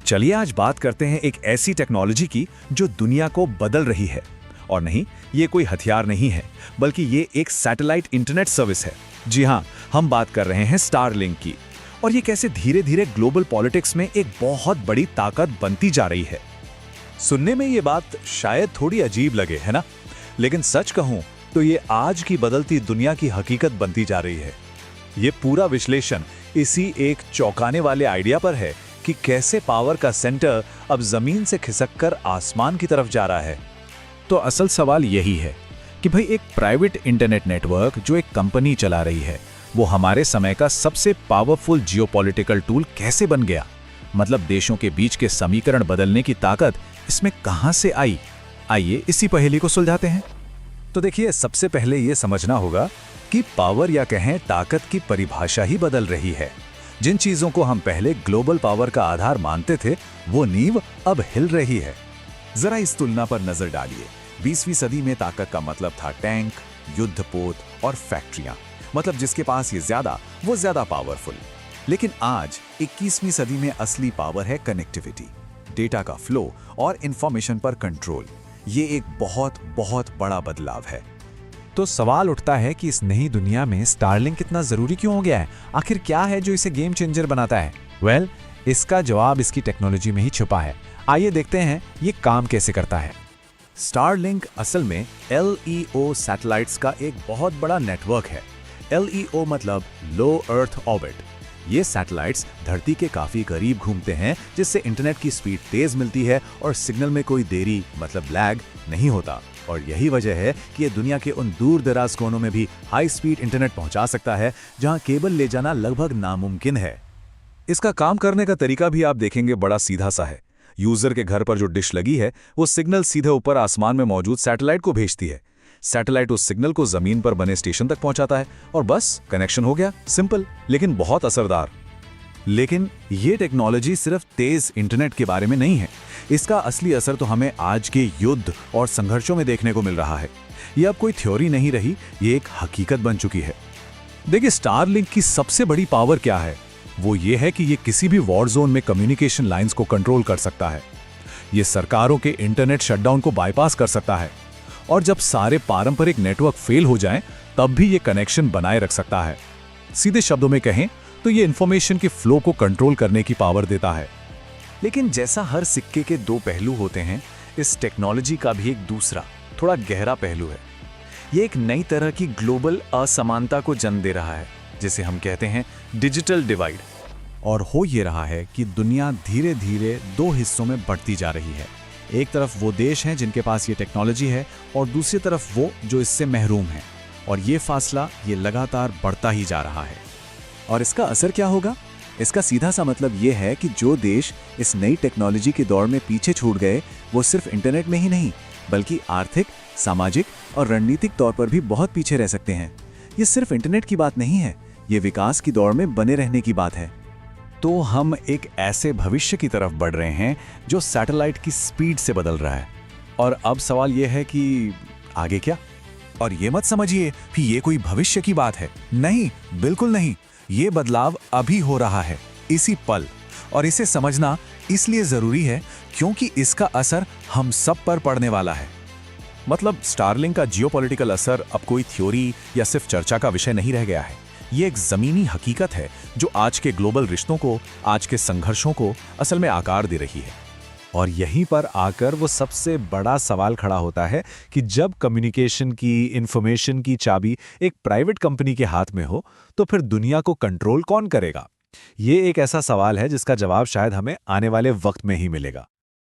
चलिए आज बात करते हैं एक ऐसी टेक्नोलॉजी की जो दुनिया को बदल रही है। और नहीं, ये कोई हथियार नहीं है, बल्कि ये एक सैटेलाइट इंटरनेट सर्विस है। जी हाँ, हम बात कर रहे हैं स्टारलिंक की। और ये कैसे धीरे धीरे ग्लोबल पॉलिटिक्स में एक बहुत बड़ी ताकत बनती जा रही है। सुनने में ये बात शायद थोड़ी अजीब लगे, है ना? लेकिन सच कहूं तो ये आज की बदलती दुनिया की हकीकत बनती जा रही है। ये पूरा विश्लेषण इसी एक चौंकाने वाले आइडिया पर है कि कैसे पावर का सेंटर अब जमीन से खिसककर आसमान की तरफ जा रहा है। तो असल सवाल यही है कि भाई एक प्राइवेट इंटरनेट नेटवर्क जो एक कंपनी चला रही है, वो हमारे समय का सबसे पावरफुल जियोपॉलिटिकल टूल कैसे बन गया। मतलब देशों के बीच के समीकरण बदलने की ताकत इसमें कहां से आई। आइए इसी पहेली को सुलझाते हैं। तो देखिए, सबसे पहले ये समझना होगा कि पावर या कहें ताकत की परिभाषा ही बदल रही है। जिन चीजों को हम पहले ग्लोबल पावर का आधार मानते थे, वो नींव अब हिल रही है। जरा इस तुलना पर नजर डालिए। 20वीं सदी में ताकत का मतलब था टैंक, युद्धपोत और फैक्ट्रियां। मतलब जिसके पास ये ज्यादा, वो ज्यादा पावरफुल। लेकिन आज 21वीं सदी में असली पावर है कनेक्टिविटी, डेटा का फ्लो और इंफॉर्मेशन पर कंट्रोल। ये एक बहुत बहुत बड़ा बदलाव है। तो सवाल उठता है कि इस नई दुनिया में स्टारलिंक कितना जरूरी क्यों हो गया है। आखिर क्या है जो इसे गेम चेंजर बनाता है। वेल, इसका जवाब इसकी टेक्नोलॉजी में ही छुपा है। आइए देखते हैं ये काम कैसे करता है। स्टारलिंक असल में LEO सैटेलाइट्स का एक बहुत बड़ा नेटवर्क है। LEO मतलब लो अर्थ ऑर्बिट। ये सैटेलाइट्स धरती के काफी करीब घूमते हैं, जिससे इंटरनेट की स्पीड तेज मिलती है और सिग्नल में कोई देरी मतलब लैग नहीं होता। और यही वजह है कि ये दुनिया के उन दूर दराज कोनों में भी हाई स्पीड इंटरनेट पहुंचा सकता है, जहां केबल ले जाना लगभग नामुमकिन है। इसका काम करने का तरीका भी आप देखेंगे बड़ा सीधा सा है। यूजर के घर पर जो डिश लगी है, वो सिग्नल सीधे ऊपर आसमान में मौजूद सैटेलाइट को भेजती है। सैटेलाइट उस सिग्नल को जमीन पर बने स्टेशन तक पहुंचाता है और बस कनेक्शन हो गया। सिंपल लेकिन बहुत असरदार। लेकिन ये टेक्नोलॉजी सिर्फ तेज इंटरनेट के बारे में नहीं है। इसका असली असर तो हमें आज के युद्ध और संघर्षों में देखने को मिल रहा है। ये अब कोई थ्योरी नहीं रही, ये एक हकीकत बन चुकी है। देखिए, स्टारलिंक की सबसे बड़ी पावर क्या है? वो ये है कि ये किसी भी वॉर जोन में कम्युनिकेशन लाइंस को कंट्रोल कर सकता है। ये सरकारों के इंटरनेट शटडाउन को बाईपास कर सकता है। और जब सारे पारंपरिक नेटवर्क फेल हो जाएं, तब भी ये कनेक्शन बनाए रख सकता है। सीधे शब्दों में कहें तो ये इंफॉर्मेशन के फ्लो को कंट्रोल करने की पावर देता है। लेकिन जैसा हर सिक्के के दो पहलू होते हैं, इस टेक्नोलॉजी का भी एक दूसरा थोड़ा गहरा पहलू है। ये एक नई तरह की ग्लोबल असमानता को जन्म दे रहा है, जिसे हम कहते हैं डिजिटल डिवाइड। और हो ये रहा है कि दुनिया धीरे धीरे दो हिस्सों में बढ़ती जा रही है। एक तरफ वो देश हैं जिनके पास ये टेक्नोलॉजी है, और दूसरी तरफ वो जो इससे महरूम हैं। और ये फासला ये लगातार बढ़ता ही जा रहा है। और इसका असर क्या होगा? इसका सीधा सा मतलब ये है कि जो देश इस नई टेक्नोलॉजी के दौर में पीछे छूट गए, वो सिर्फ इंटरनेट में ही नहीं, बल्कि आर्थिक, सामाजिक और रणनीतिक तौर पर भी बहुत पीछे रह सकते हैं। ये सिर्फ इंटरनेट की बात नहीं है, ये विकास की दौड़ में बने रहने की बात है। तो हम एक ऐसे भविष्य की तरफ बढ़ रहे हैं जो सैटेलाइट की स्पीड से बदल रहा है। और अब सवाल यह है कि आगे क्या? और ये मत समझिए कि ये कोई भविष्य की बात है। नहीं, बिल्कुल नहीं। ये बदलाव अभी हो रहा है, इसी पल। और इसे समझना इसलिए जरूरी है क्योंकि इसका असर हम सब पर पड़ने वाला है। मतलब स्टारलिंक का जियोपॉलिटिकल असर अब कोई थ्योरी या सिर्फ चर्चा का विषय नहीं रह गया है। ये एक जमीनी हकीकत है जो आज के ग्लोबल रिश्तों को, आज के संघर्षों को असल में आकार दे रही है। और यहीं पर आकर वो सबसे बड़ा सवाल खड़ा होता है कि जब कम्युनिकेशन की, इंफॉर्मेशन की चाबी एक प्राइवेट कंपनी के हाथ में हो, तो फिर दुनिया को कंट्रोल कौन करेगा? ये एक ऐसा सवाल है जिसका जवाब शायद हमें आने वाले वक्त में ही मिलेगा।